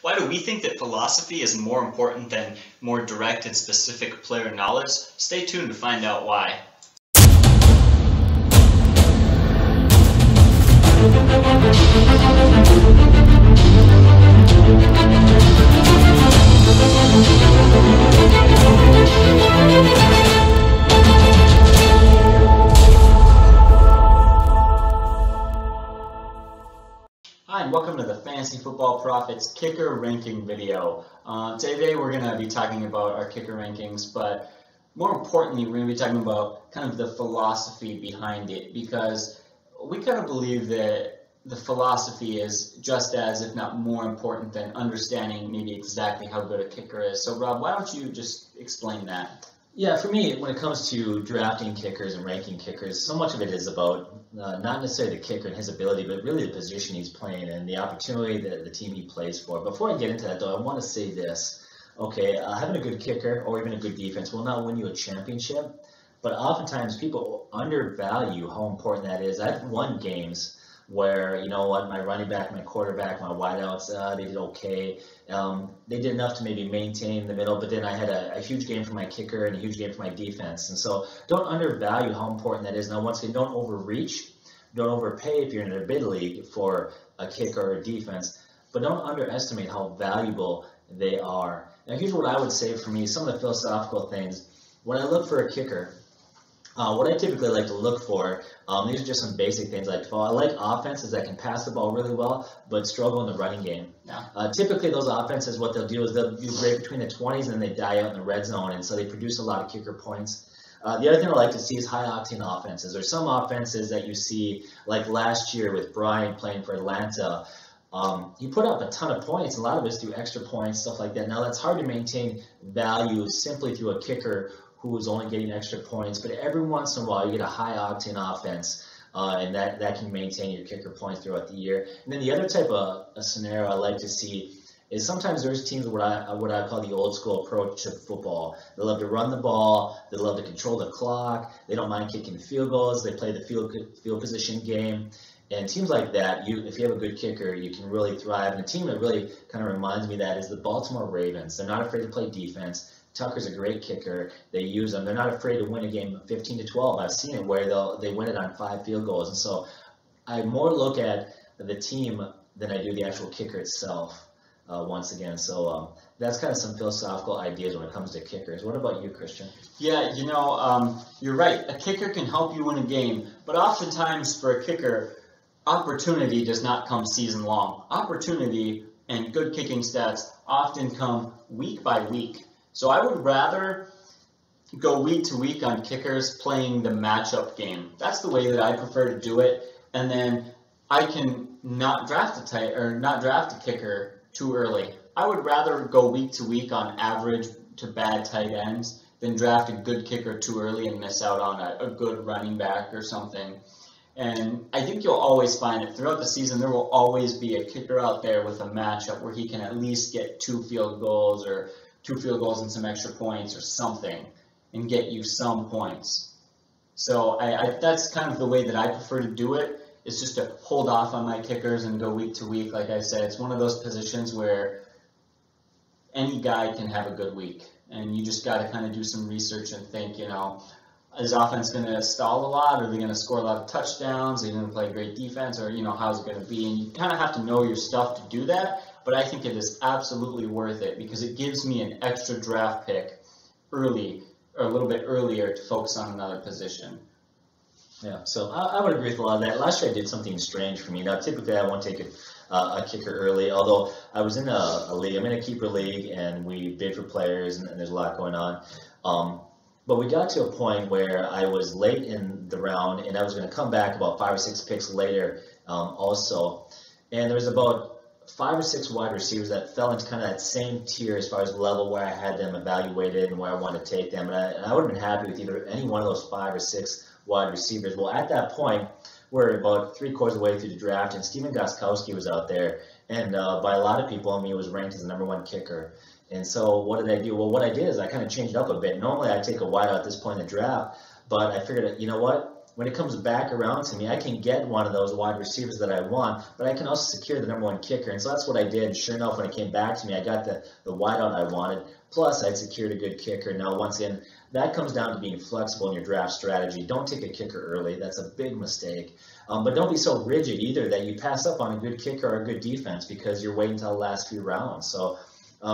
Why do we think that philosophy is more important than more direct and specific player knowledge? Stay tuned to find out why. Hi, and welcome to the Fantasy Football Profits kicker ranking video. Today we're going to be talking about our kicker rankings, but more importantly, we're going to be talking about kind of the philosophy behind it, because we kind of believe that the philosophy is just as, if not more important than understanding maybe exactly how good a kicker is. So Rob, why don't you just explain that? Yeah, for me, when it comes to drafting kickers and ranking kickers, so much of it is about not necessarily the kicker and his ability, but really the position he's playing and the opportunity that the team he plays for. Before I get into that, though, I want to say this. Okay, having a good kicker or even a good defense will not win you a championship, but oftentimes people undervalue how important that is. I've won games where, you know what, my running back, my quarterback, my wideouts, they did okay. They did enough to maybe maintain the middle, but then I had a huge game for my kicker and a huge game for my defense. And so don't undervalue how important that is. Now, once again, don't overreach. Don't overpay if you're in a bid league for a kicker or a defense, but don't underestimate how valuable they are. Now, here's what I would say for me, some of the philosophical things. When I look for a kicker, what I typically like to look for, these are just some basic things I like offenses that can pass the ball really well, but struggle in the running game. Yeah. Typically, those offenses, what they'll do is they'll do great between the 20s and then they die out in the red zone, and so they produce a lot of kicker points. The other thing I like to see is high-octane offenses. There's some offenses that you see, like last year with Brian playing for Atlanta. He put up a ton of points, a lot of it's through extra points, stuff like that. Now, that's hard to maintain value simply through a kicker who is only getting extra points, but every once in a while you get a high-octane offense, and that can maintain your kicker points throughout the year. And then the other type of a scenario I like to see is sometimes there's teams what I call the old-school approach to football. They love to run the ball, they love to control the clock, they don't mind kicking field goals, they play the field position game. And teams like that, if you have a good kicker, you can really thrive. And a team that really kind of reminds me of that is the Baltimore Ravens. They're not afraid to play defense. Tucker's a great kicker. They use them. They're not afraid to win a game 15-12. I've seen it where they win it on 5 field goals. And so I more look at the team than I do the actual kicker itself, once again. So that's kind of some philosophical ideas when it comes to kickers. What about you, Christian? Yeah, you're right. A kicker can help you win a game, but oftentimes for a kicker, opportunity does not come season long. Opportunity and good kicking stats often come week by week. So I would rather go week to week on kickers playing the matchup game. That's the way that I prefer to do it. And then I can not draft a kicker too early. I would rather go week to week on average to bad tight ends than draft a good kicker too early and miss out on a good running back or something. And I think you'll always find it throughout the season. There will always be a kicker out there with a matchup where he can at least get 2 field goals or 2 field goals and some extra points or something and get you some points. So that's kind of the way that I prefer to do it, is just to hold off on my kickers and go week to week. Like I said, it's one of those positions where any guy can have a good week, and you just got to kind of do some research and think, is offense going to stall a lot? Are they going to score a lot of touchdowns? Are they going to play great defense? Or, how's it going to be? And you kind of have to know your stuff to do that. But I think it is absolutely worth it because it gives me an extra draft pick early, or a little bit earlier, to focus on another position. Yeah, so I would agree with a lot of that. Last year I did something strange for me. Now, typically I won't take a kicker early, although I was in a league. I'm in a keeper league, and we bid for players, and there's a lot going on. But we got to a point where I was late in the round, and I was going to come back about 5 or 6 picks later also. And there was about 5 or 6 wide receivers that fell into kind of that same tier as far as the level where I had them evaluated and where I wanted to take them. And I would have been happy with either any one of those 5 or 6 wide receivers. Well, at that point, we're about 3/4 of the way through the draft, and Stephen Gostkowski was out there. And by a lot of people, he was ranked as the #1 kicker. And so what did I do? Well, what I did is I kind of changed it up a bit. Normally, I take a wideout at this point in the draft, but I figured, you know what? when it comes back around to me, I can get one of those wide receivers that I want, but I can also secure the #1 kicker. And so that's what I did. Sure enough, when it came back to me, I got the wideout I wanted. Plus, I'd secured a good kicker. Now, once again, that comes down to being flexible in your draft strategy. Don't take a kicker early. That's a big mistake. But don't be so rigid either that you pass up on a good kicker or a good defense because you're waiting until the last few rounds. So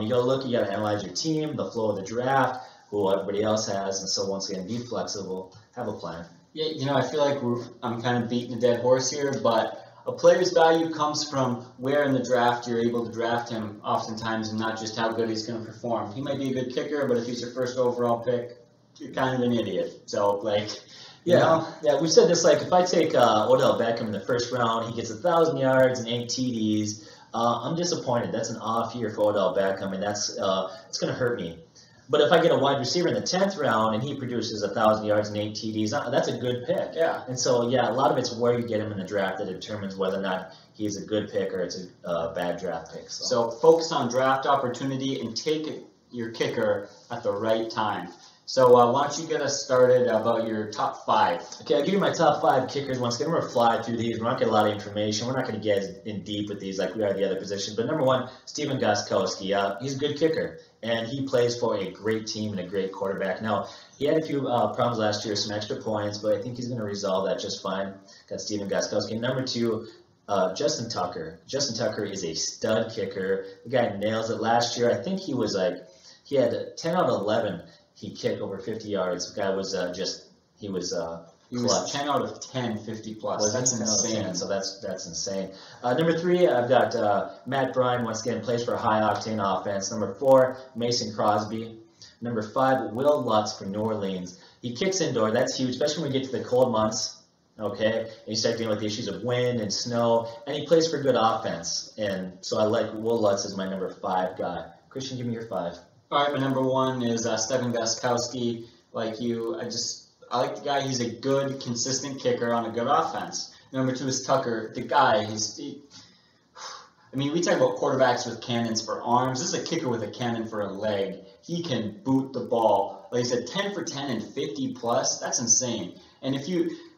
you got to analyze your team, the flow of the draft, who everybody else has. And so once again, be flexible, have a plan. Yeah, I feel like I'm kind of beating a dead horse here, but a player's value comes from where in the draft you're able to draft him oftentimes and not just how good he's going to perform. He might be a good kicker, but if he's your first overall pick, you're kind of an idiot. So, Yeah, we've said this, if I take Odell Beckham in the first round, he gets 1,000 yards and 8 TDs. I'm disappointed. That's an off year for Odell Beckham, and that's it's going to hurt me. But if I get a wide receiver in the 10th round and he produces 1,000 yards and 8 TDs, that's a good pick. Yeah. And so, a lot of it's where you get him in the draft that determines whether or not he's a good pick or it's a bad draft pick. So focus on draft opportunity and take your kicker at the right time. So why don't you get us started about your top 5? Okay, I'll give you my top 5 kickers. Once again, we're going to fly through these. We're not going to get a lot of information. We're not going to get in deep with these like we are the other positions. But number 1, Stephen Gostkowski. He's a good kicker, and he plays for a great team and a great quarterback. Now, he had a few problems last year, some extra points, but I think he's going to resolve that just fine. Got Stephen Gostkowski. Number 2, Justin Tucker. Justin Tucker is a stud kicker. The guy nails it. Last year, I think he had 10 out of 11. He kicked over 50 yards. The guy was he was clutch. 10 out of 10, 50 plus. That's insane. So that's insane. Number 3, I've got Matt Bryan. Once again, plays for a high octane offense. Number 4, Mason Crosby. Number 5, Will Lutz for New Orleans. He kicks indoor. That's huge, especially when we get to the cold months. Okay, and you start dealing with the issues of wind and snow, and he plays for good offense. And so I like Will Lutz as my number 5 guy. Christian, give me your 5. All right, my number 1 is Stephen Gostkowski. Like you, I like the guy. He's a good, consistent kicker on a good offense. Number 2 is Tucker. The guy, we talk about quarterbacks with cannons for arms. This is a kicker with a cannon for a leg. He can boot the ball. Like I said, 10 for 10 and 50 plus. That's insane. And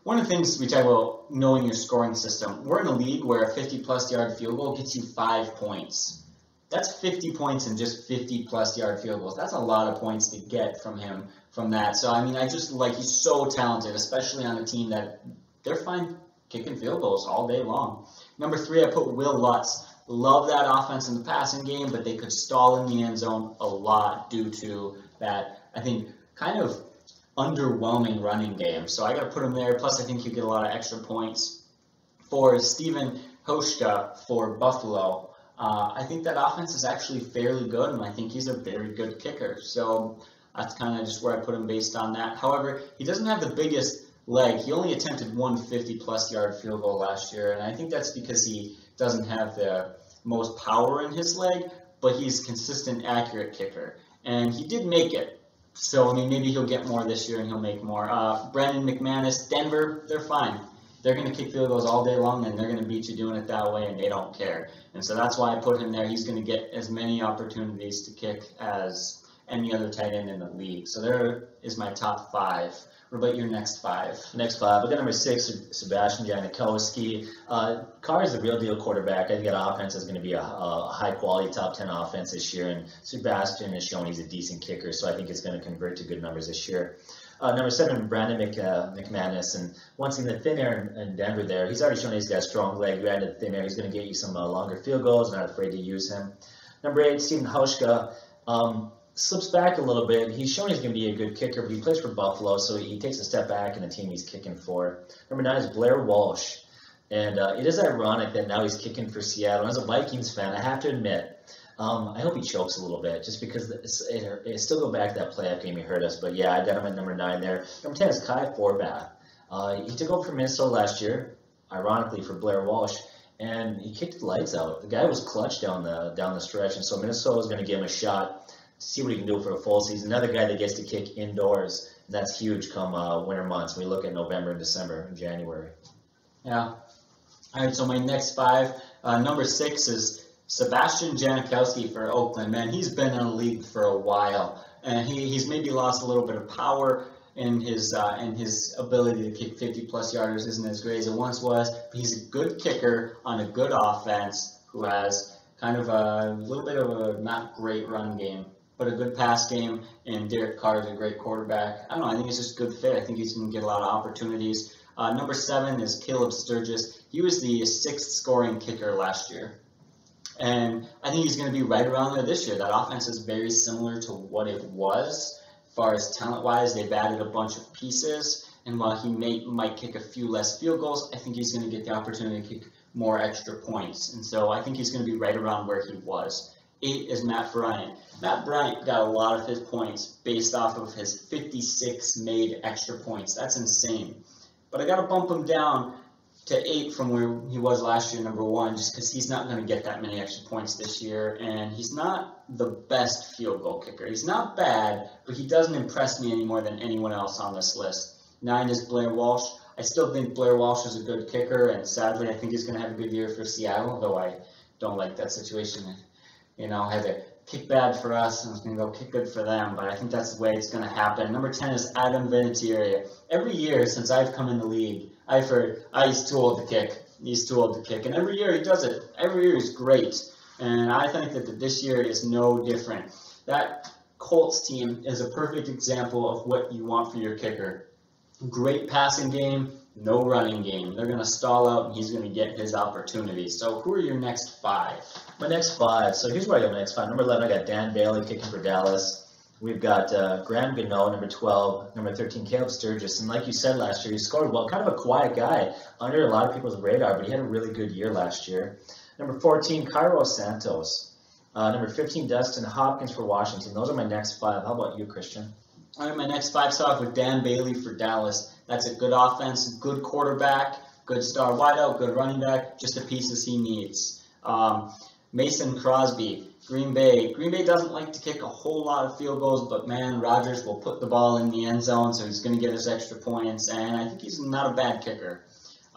one of the things we talk about knowing your scoring system, we're in a league where a 50-plus yard field goal gets you 5 points. That's 50 points in just 50-plus yard field goals. That's a lot of points to get from him from that. So, I just he's so talented, especially on a team that they're fine kicking field goals all day long. Number 3, I put Will Lutz. Love that offense in the passing game, but they could stall in the end zone a lot due to that, I think, kind of underwhelming running game. So I got to put him there. Plus, I think you get a lot of extra points. For Stephen Hauschka for Buffalo, I think that offense is actually fairly good, and I think he's a very good kicker. So that's kind of just where I put him based on that. However, he doesn't have the biggest leg. He only attempted one 50-plus yard field goal last year, and I think that's because he doesn't have the most power in his leg, but he's a consistent, accurate kicker. And he did make it. So, maybe he'll get more this year and he'll make more. Brandon McManus, Denver, they're fine. They're going to kick field goals all day long, and they're going to beat you doing it that way, and they don't care. And so that's why I put him there. He's going to get as many opportunities to kick as any other tight end in the league. So there is my top 5. What about your next 5? Next 5. I got number 6, Sebastian Janikowski. Carr is the real deal quarterback. I think that offense is going to be a high-quality top 10 offense this year, and Sebastian has shown he's a decent kicker, so I think it's going to convert to good numbers this year. Number 7, Brandon McManus, and once in the thin air in Denver there, he's already shown he's got a strong leg. Granted, thin air, he's going to get you some longer field goals. Not afraid to use him. Number 8, Stephen Hauschka, slips back a little bit. He's shown he's going to be a good kicker, but he plays for Buffalo, so he takes a step back in the team he's kicking for. Number 9 is Blair Walsh, and it is ironic that now he's kicking for Seattle. As a Vikings fan, I have to admit, I hope he chokes a little bit, just because it still go back to that playoff game he hurt us. But yeah, I got him at number 9 there. Number 10 is Kai Forbath. He took over from Minnesota last year, ironically for Blair Walsh, and he kicked the lights out. The guy was clutch down the stretch, and so Minnesota was going to give him a shot to see what he can do for a full season. Another guy that gets to kick indoors, and that's huge come winter months. We look at November and December and January. Yeah. All right, so my next 5, number 6 is Sebastian Janikowski for Oakland. Man, he's been in the league for a while, and he's maybe lost a little bit of power and his ability to kick 50-plus yarders isn't as great as it once was. But he's a good kicker on a good offense who has kind of a little bit of a not great run game, but a good pass game, and Derek Carr is a great quarterback. I don't know, I think he's just a good fit. I think he's going to get a lot of opportunities. Number 7 is Caleb Sturgis. He was the 6th scoring kicker last year. And I think he's going to be right around there this year. That offense is very similar to what it was. As far as talent-wise, they've added a bunch of pieces. And while he might kick a few less field goals, I think he's going to get the opportunity to kick more extra points. And so I think he's going to be right around where he was. 8 is Matt Bryant. Matt Bryant got a lot of his points based off of his 56 made extra points. That's insane. But I got to bump him down to 8 from where he was last year, number 1, just because he's not going to get that many extra points this year, and he's not the best field goal kicker. He's not bad, but he doesn't impress me any more than anyone else on this list. 9 is Blair Walsh. I still think Blair Walsh is a good kicker, and sadly, I think he's going to have a good year for Seattle, though I don't like that situation. Had to kick bad for us, and it's going to go kick good for them, but I think that's the way it's going to happen. Number 10 is Adam Vinatieri. Every year since I've come in the league, I've heard, he's too old to kick. He's too old to kick. And every year he does it. Every year he's great. And I think that this year is no different. That Colts team is a perfect example of what you want for your kicker. Great passing game, no running game. They're going to stall out, and he's going to get his opportunity. So who are your next 5? My next 5. So here's where I got my next 5. Number 11, I got Dan Bailey kicking for Dallas. We've got Graham Gano, number 12, number 13, Caleb Sturgis. And like you said last year, he scored well, kind of a quiet guy under a lot of people's radar, but he had a really good year last year. Number 14, Cairo Santos. Number 15, Dustin Hopkins for Washington. Those are my next 5. How about you, Christian? All right, my next 5 start off with Dan Bailey for Dallas. That's a good offense, good quarterback, good star wideout, good running back, just the pieces he needs. Mason Crosby. Green Bay. Green Bay doesn't like to kick a whole lot of field goals, but man, Rodgers will put the ball in the end zone, so he's going to get his extra points, and I think he's not a bad kicker.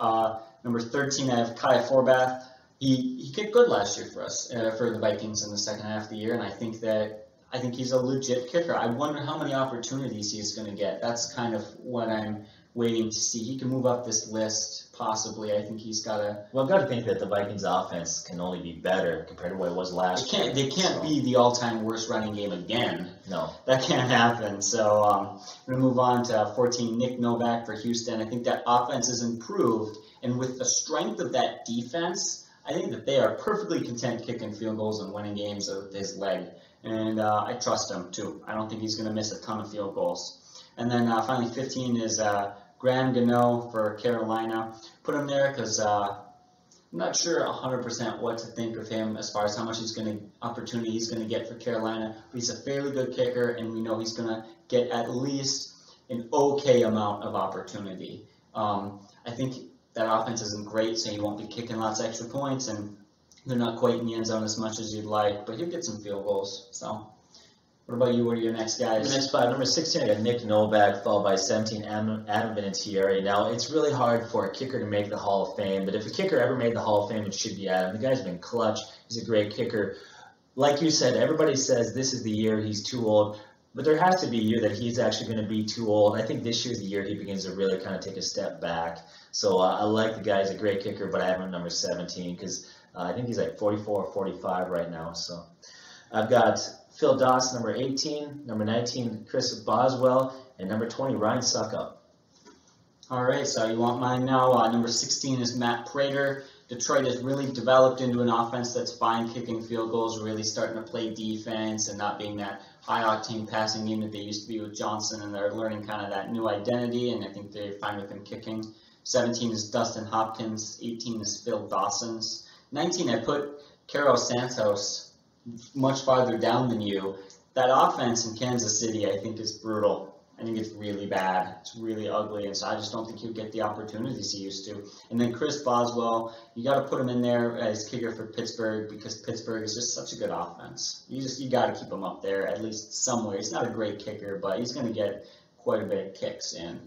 Number 13, I have Kai Forbath. He kicked good last year for us, for the Vikings in the second half of the year, and I think he's a legit kicker. I wonder how many opportunities he's going to get. That's kind of what I'm waiting to see. He can move up this list, possibly. I think he's got to... Well, I've got to think that the Vikings offense can only be better compared to what it was last year. They can't be the all-time worst running game again. No. That can't happen. So I'm going to move on to 14, Nick Novak for Houston. I think that offense has improved, and with the strength of that defense, I think that they are perfectly content kicking field goals and winning games with his leg. And I trust him, too. I don't think he's going to miss a ton of field goals. And then finally 15 is Graham Gano for Carolina. Put him there because I'm not sure 100% what to think of him as far as how much opportunity he's going to get for Carolina. But he's a fairly good kicker, and we know he's going to get at least an okay amount of opportunity. I think that offense isn't great, so he won't be kicking lots of extra points, and they're not quite in the end zone as much as you'd like, but he'll get some field goals. So, what about you? What are your next guys? The next 5. Number 16, I got Nick Novak, followed by 17, Adam Vinatieri. Now, it's really hard for a kicker to make the Hall of Fame, but if a kicker ever made the Hall of Fame, it should be Adam. The guy's been clutch. He's a great kicker. Like you said, everybody says this is the year he's too old, but there has to be a year that he's actually going to be too old. I think this year's the year he begins to really kind of take a step back. So I like the guy. He's a great kicker, but I have him at number 17 because I think he's like 44 or 45 right now. So I've got Phil Dawson, number 18, number 19, Chris Boswell, and number 20, Ryan Suckup. All right, so you want mine now. Number 16 is Matt Prater. Detroit has really developed into an offense that's fine kicking field goals, really starting to play defense and not being that high-octane passing game that they used to be with Johnson, and they're learning kind of that new identity, and I think they're fine with him kicking. 17 is Dustin Hopkins. 18 is Phil Dawson's. 19, I put Cairo Santos much farther down than you. That offense in Kansas City, I think, is brutal. I think it's really bad. It's really ugly, and so I just don't think he'll get the opportunities he used to. And then Chris Boswell, you got to put him in there as kicker for Pittsburgh because Pittsburgh is just such a good offense. You got to keep him up there at least somewhere. He's not a great kicker, but he's going to get quite a bit of kicks in.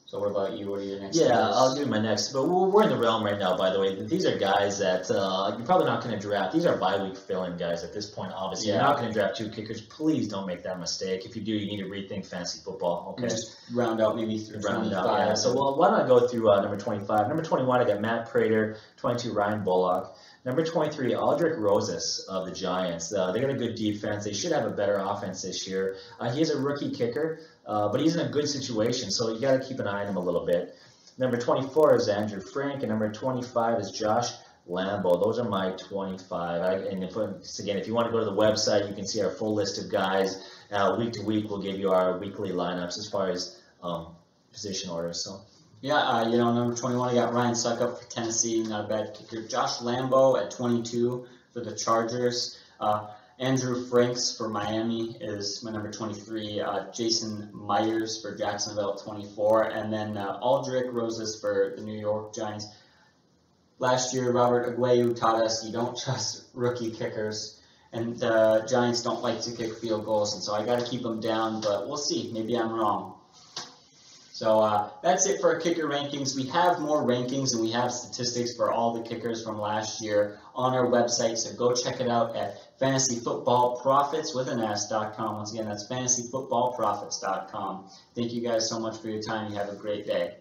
So what about you? What are your next? Yeah, players? I'll do my next. But we're in the realm right now, by the way. These are guys that you're probably not going to draft. These are bye-week fill-in guys at this point, obviously. Yeah. You're not going to draft 2 kickers. Please don't make that mistake. If you do, you need to rethink fantasy football, okay? Just round out maybe through Round 25. out, yeah. So why don't I go through number 25? Number 21, I got Matt Prater. 22, Ryan Bullock. Number 23, Aldrick Rosas of the Giants. They got a good defense. They should have a better offense this year. He is a rookie kicker, but he's in a good situation, so you got to keep an eye on him a little bit. Number 24 is Andrew Frank, and number 25 is Josh Lambo. Those are my 25. If you want to go to the website, you can see our full list of guys. Week to week, we'll give you our weekly lineups as far as position orders. So. Yeah, number 21, I got Ryan Suckup for Tennessee, not a bad kicker. Josh Lambo at 22 for the Chargers. Andrew Franks for Miami is my number 23. Jason Myers for Jacksonville at 24. And then Aldrick Rosas for the New York Giants. Last year, Robert Aguayo taught us you don't trust rookie kickers. And the Giants don't like to kick field goals, and so I got to keep them down. But we'll see. Maybe I'm wrong. So that's it for our kicker rankings. We have more rankings and we have statistics for all the kickers from last year on our website. So go check it out at fantasyfootballprofits.com. Once again, that's fantasyfootballprofits.com. Thank you guys so much for your time. You have a great day.